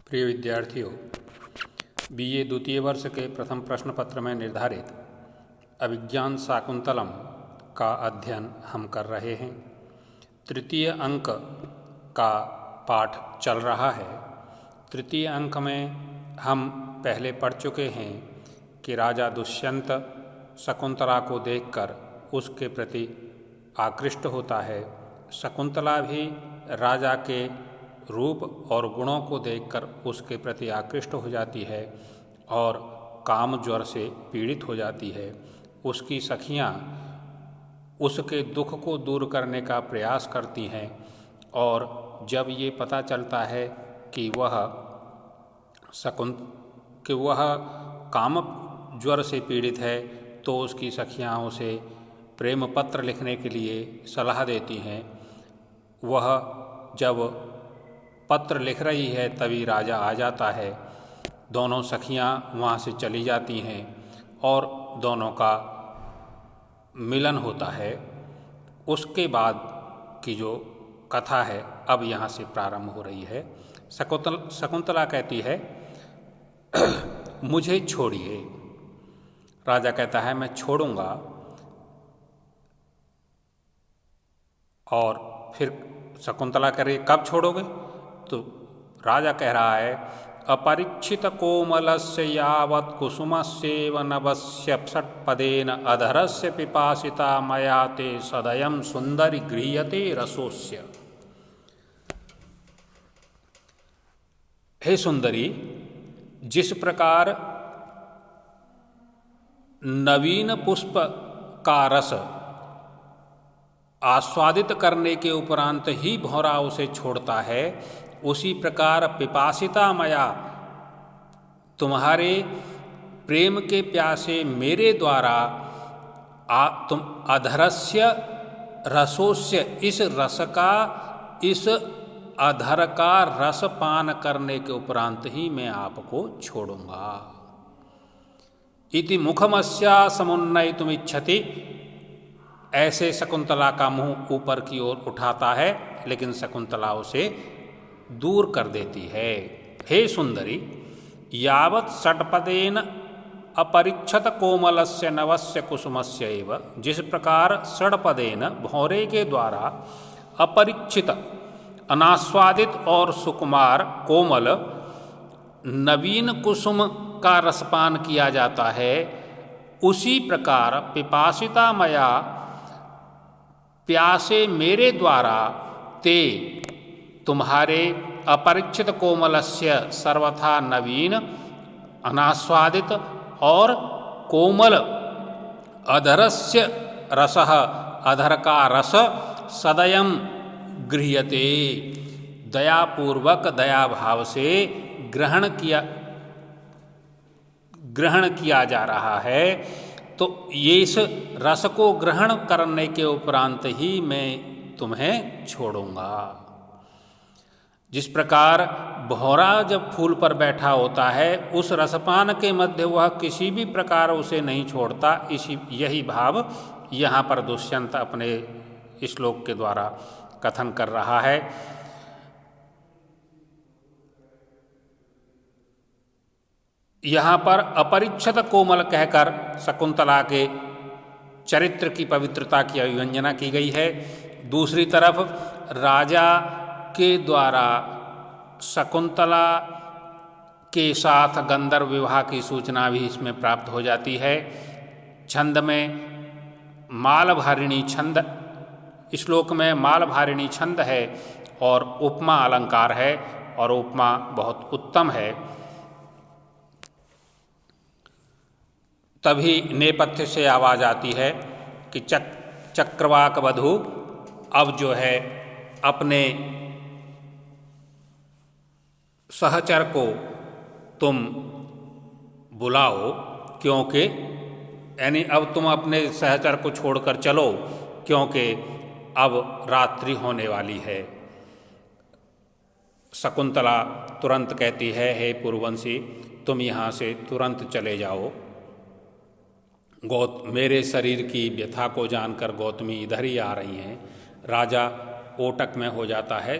प्रिय विद्यार्थियों, बीए द्वितीय वर्ष के प्रथम प्रश्न पत्र में निर्धारित अभिज्ञान शाकुंतलम का अध्ययन हम कर रहे हैं। तृतीय अंक का पाठ चल रहा है। तृतीय अंक में हम पहले पढ़ चुके हैं कि राजा दुष्यंत शकुंतला को देखकर उसके प्रति आकृष्ट होता है। शकुंतला भी राजा के रूप और गुणों को देखकर उसके प्रति आकृष्ट हो जाती है और काम ज्वर से पीड़ित हो जाती है। उसकी सखियाँ उसके दुख को दूर करने का प्रयास करती हैं और जब ये पता चलता है कि वह काम ज्वर से पीड़ित है तो उसकी सखियाँ उसे प्रेम पत्र लिखने के लिए सलाह देती हैं। वह जब पत्र लिख रही है तभी राजा आ जाता है। दोनों सखियाँ वहाँ से चली जाती हैं और दोनों का मिलन होता है। उसके बाद की जो कथा है अब यहाँ से प्रारंभ हो रही है। शकुंतला कहती है मुझे छोड़िए। राजा कहता है मैं छोड़ूंगा। और फिर शकुंतला कह रही कब छोड़ोगे? तो राजा कह रहा है अपरीक्षित कोमलस्य यावत् कुसुमस्येव नभस्य षट्पदेन अधरस्य पिपासिता मया ते सदयं सुंदरी गृह्यते रसोस्य। हे सुंदरी, जिस प्रकार नवीन पुष्प का रस आस्वादित करने के उपरांत ही भौरा उसे छोड़ता है, उसी प्रकार पिपासिता मया तुम्हारे प्रेम के प्यासे मेरे द्वारा तुम अधरस्य रसोस्य इस अधर का रस पान करने के उपरांत ही मैं आपको छोड़ूंगा। इति मुखमस्या समुन्नयितुमिच्छति। ऐसे शकुंतला का मुंह ऊपर की ओर उठाता है, लेकिन शकुंतला उसे दूर कर देती है। हे सुंदरी, यावत् षट्पदेन अपरीक्षत कोमलस्य नवस्य कुसुमस्य एव। जिस प्रकार षट्पदेन भौरे के द्वारा अपरीक्षित अनास्वादित और सुकुमार कोमल नवीन कुसुम का रसपान किया जाता है, उसी प्रकार पिपासिता मया प्यासे मेरे द्वारा ते तुम्हारे अपरिचित कोमलस्य सर्वथा नवीन अनास्वादित और कोमल अधरस्य रसः अधर का रस सदयं गृह्यते दयापूर्वक दया भाव से ग्रहण किया जा रहा है। तो ये इस रस को ग्रहण करने के उपरांत ही मैं तुम्हें छोड़ूंगा। जिस प्रकार भौरा जब फूल पर बैठा होता है, उस रसपान के मध्य वह किसी भी प्रकार उसे नहीं छोड़ता। यही भाव यहाँ पर दुष्यंत अपने श्लोक के द्वारा कथन कर रहा है। यहाँ पर अपरिक्षत कोमल कहकर शकुंतला के चरित्र की पवित्रता की अभिव्यंजना की गई है। दूसरी तरफ राजा के द्वारा शकुंतला के साथ गंधर्व विवाह की सूचना भी इसमें प्राप्त हो जाती है। छंद में मालभारिणी छंद, श्लोक में मालभारिणी छंद है और उपमा अलंकार है और उपमा बहुत उत्तम है। तभी नेपथ्य से आवाज़ आती है कि चक्रवाक वधू अब जो है अपने सहचर को तुम बुलाओ, क्योंकि यानी अब तुम अपने सहचर को छोड़कर चलो, क्योंकि अब रात्रि होने वाली है। शकुंतला तुरंत कहती है हे पुरवंशी, तुम यहाँ से तुरंत चले जाओ। मेरे शरीर की व्यथा को जानकर गौतमी इधर ही आ रही हैं। राजा ओटक में हो जाता है,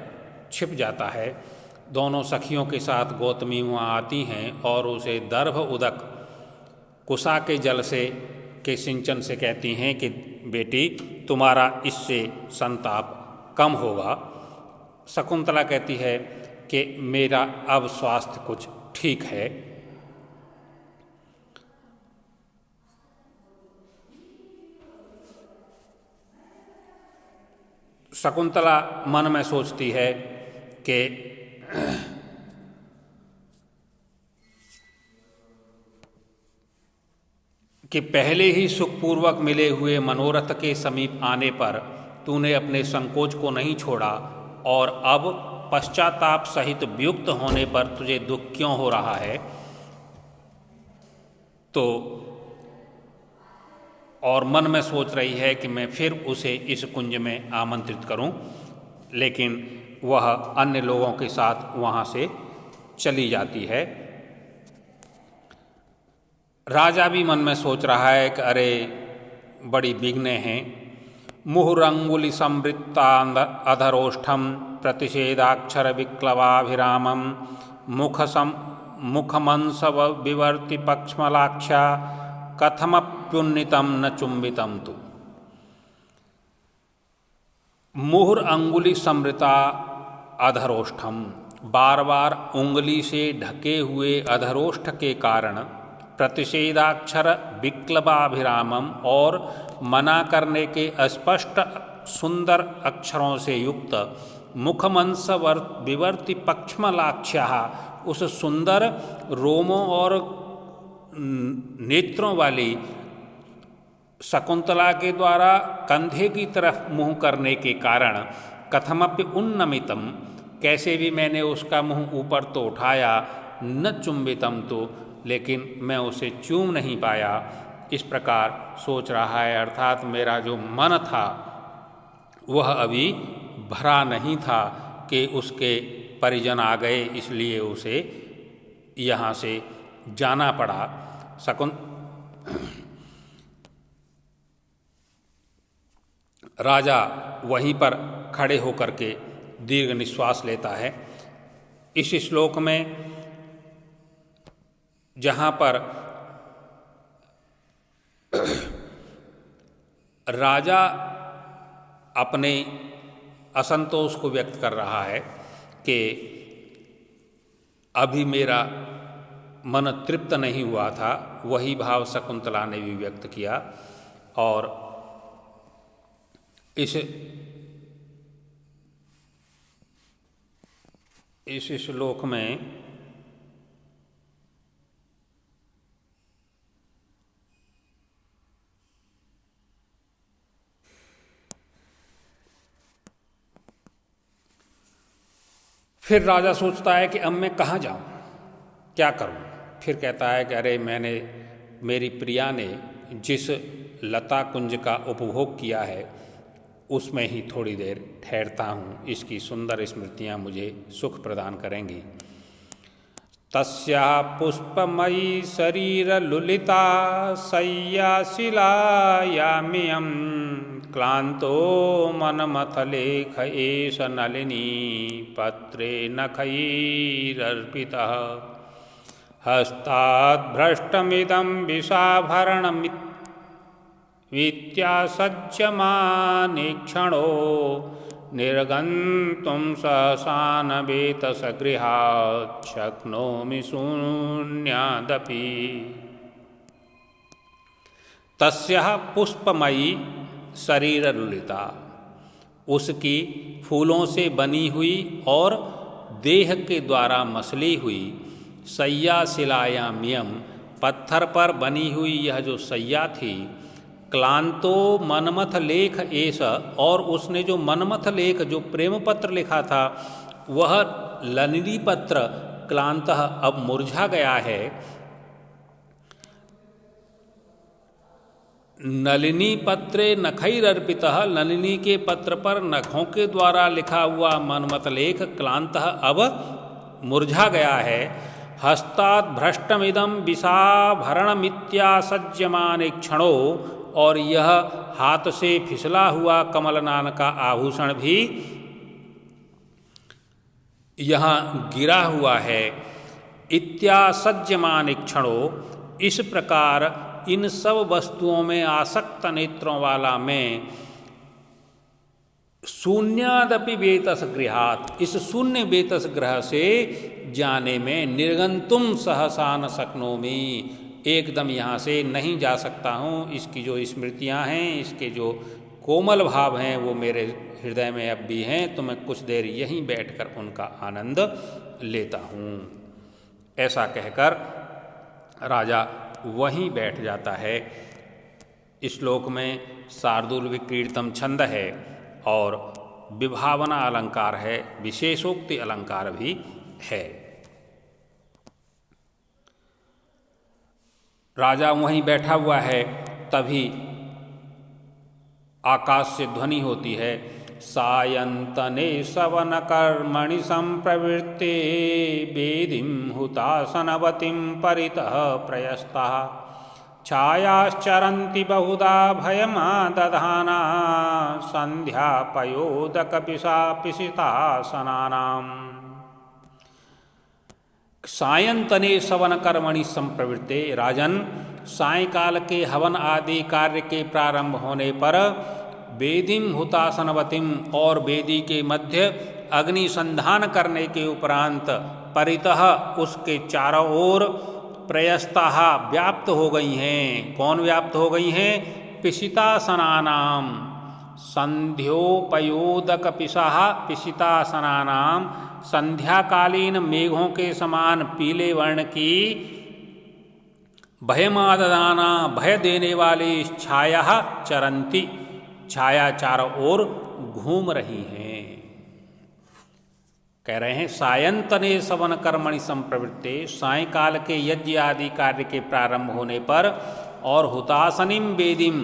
छिप जाता है। दोनों सखियों के साथ गौतमी वहाँ आती हैं और उसे दर्भ उदक कुशा के जल से के सिंचन से कहती हैं कि बेटी तुम्हारा इससे संताप कम होगा। शकुंतला कहती है कि मेरा अब स्वास्थ्य कुछ ठीक है। शकुंतला मन में सोचती है कि पहले ही सुखपूर्वक मिले हुए मनोरथ के समीप आने पर तूने अपने संकोच को नहीं छोड़ा और अब पश्चाताप सहित वियुक्त होने पर तुझे दुख क्यों हो रहा है। तो और मन में सोच रही है कि मैं फिर उसे इस कुंज में आमंत्रित करूं, लेकिन वह अन्य लोगों के साथ वहां से चली जाती है। राजा भी मन में सोच रहा है कि अरे बड़ी विघ्न हैं। मुहुरंगुली संवृत्ता अधरोष्ठम प्रतिषेधाक्षर विक्लवाभिरामम मुखमंस विवर्ति पक्ष्मलाक्षा कथमप्युन्नितम न चुंबितम तु। मुहुर अंगुली समृता अधरोष्ठम, बार बार उंगली से ढके हुए अधरोष्ठ के कारण, प्रतिषेधाक्षर विक्लवाभिरामम, और मना करने के अस्पष्ट सुंदर अक्षरों से युक्त, मुखमंस विवर्ति पक्ष्मलाक्ष्या, उस सुंदर रोमों और नेत्रों वाली शकुंतला के द्वारा कंधे की तरफ मुंह करने के कारण, कथमप्य उन्नमितम, कैसे भी मैंने उसका मुंह ऊपर तो उठाया, न चुंबितम तो, लेकिन मैं उसे चूम नहीं पाया। इस प्रकार सोच रहा है, अर्थात मेरा जो मन था वह अभी भरा नहीं था कि उसके परिजन आ गए, इसलिए उसे यहाँ से जाना पड़ा। राजा वहीं पर खड़े होकर के दीर्घ निश्वास लेता है। इस श्लोक में जहाँ पर राजा अपने असंतोष को व्यक्त कर रहा है कि अभी मेरा मन तृप्त नहीं हुआ था, वही भाव शकुंतला ने भी व्यक्त किया। और इस श्लोक में फिर राजा सोचता है कि अब मैं कहाँ जाऊँ, क्या करूँ। फिर कहता है कि अरे मेरी प्रिया ने जिस लता कुंज का उपभोग किया है उसमें ही थोड़ी देर ठहरता हूँ, इसकी सुंदर स्मृतियाँ मुझे सुख प्रदान करेंगी। तस्याः पुष्पमयी शरीर लुलिता शय्याशिलायामियं क्लांतो मनमथलेख एष नलिनी पत्रे नखैरर्पितः हस्ताद्भ्रष्टमिदं विषाभरणमित्यासज्जमाने क्षणो निर्गन्तुं सहसा न वेतसगृहात् शक्नोमि शून्यादपि। तस्याः पुष्पमयी शरीर लुलिता, उसकी फूलों से बनी हुई और देह के द्वारा मसली हुई शय्या शिलायाम्यम, पत्थर पर बनी हुई यह जो शय्या थी, क्लांतो मनमथ लेख एष, और उसने जो मनमथ लेख जो प्रेम पत्र लिखा था वह ललिनी पत्र क्लांतः अब मुरझा गया है। नलिनी पत्रे नखैरर्पितः, नलिनी के पत्र पर नखों के द्वारा लिखा हुआ मनमथ लेख क्लांतः अब मुरझा गया है। हस्तात् भ्रष्टमिदं विषाभरणमित्यासज्जमाने क्षणो, और यह हाथ से फिसला हुआ कमलनान का आभूषण भी यहाँ गिरा हुआ है। इत्यासज्यमान क्षणों, इस प्रकार इन सब वस्तुओं में आसक्त नेत्रों वाला मैं शून्यादपि वेतस गृहात, इस शून्य वेतस ग्रह से जाने में निर्गंतुम सहसा न शक्नोमि, एकदम यहाँ से नहीं जा सकता हूँ। इसकी जो स्मृतियाँ हैं, इसके जो कोमल भाव हैं वो मेरे हृदय में अब भी हैं, तो मैं कुछ देर यहीं बैठकर उनका आनंद लेता हूँ। ऐसा कहकर राजा वहीं बैठ जाता है। इस श्लोक में शार्दूल विक्रीडितम छंद है और विभावना अलंकार है, विशेषोक्ति अलंकार भी है। राजा वहीं बैठा हुआ है, तभी आकाश से ध्वनि होती है, सायंतने सवन कर्मणि संप्रवृत्ते वेदिं हुतासनवतिं परितः प्रयस्तः छायाश्चरन्ति बहुधा भयमादधाना संध्यापयोदकपिशा पिशितासनानाम्। सायंतने सवन कर्मणि संप्रवृत्ते, राजन सायकाल के हवन आदि कार्य के प्रारंभ होने पर वेदिम हुतासनवतिम, और वेदी के मध्य अग्नि संधान करने के उपरांत परितः उसके चारों ओर प्रयस्ताः व्याप्त हो गई हैं। कौन व्याप्त हो गई हैं? पिशितासनानाम, संध्योपयोदक पिशाः पिशितासनानाम, संध्याकालीन मेघों के समान पीले वर्ण की भयमाददाना, भय देने वाली छाया चरंती, छाया चारों ओर घूम रही हैं। कह रहे हैं सायंतने सवन कर्मणि संप्रवृत्ते, सायकाल के यज्ञ आदि कार्य के प्रारंभ होने पर, और हुतासनिम वेदिम,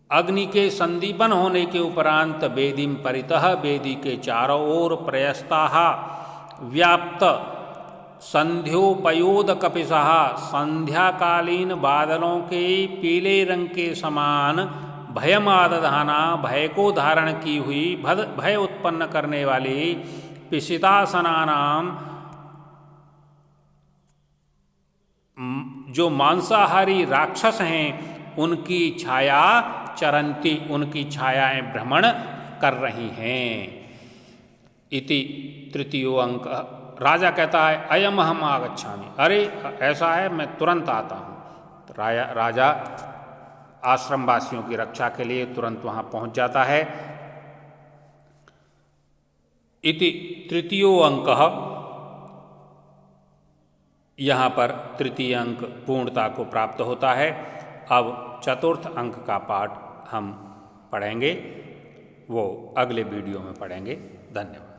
अग्नि के संदीपन होने के उपरांत वेदिम परितः, वेदी के चारों ओर प्रयस्ताः व्याप्त संध्योपयोदकपिशः, संध्याकालीन बादलों के पीले रंग के समान भयमादधाना, भय को धारण की हुई, भय उत्पन्न करने वाली पिशितासनानाम, जो मांसाहारी राक्षस हैं उनकी छाया चरंती, उनकी छायाएं भ्रमण कर रही हैं। इति तृतीयो अंक। राजा कहता है अयम अहम आगच्छामि, अरे ऐसा है मैं तुरंत आता हूँ। तो राजा आश्रम वासियों की रक्षा के लिए तुरंत वहाँ पहुँच जाता है। इति तृतीयो अंकः, यहाँ पर तृतीय अंक पूर्णता को प्राप्त होता है। अब चतुर्थ अंक का पाठ हम पढ़ेंगे, वो अगले वीडियो में पढ़ेंगे। धन्यवाद।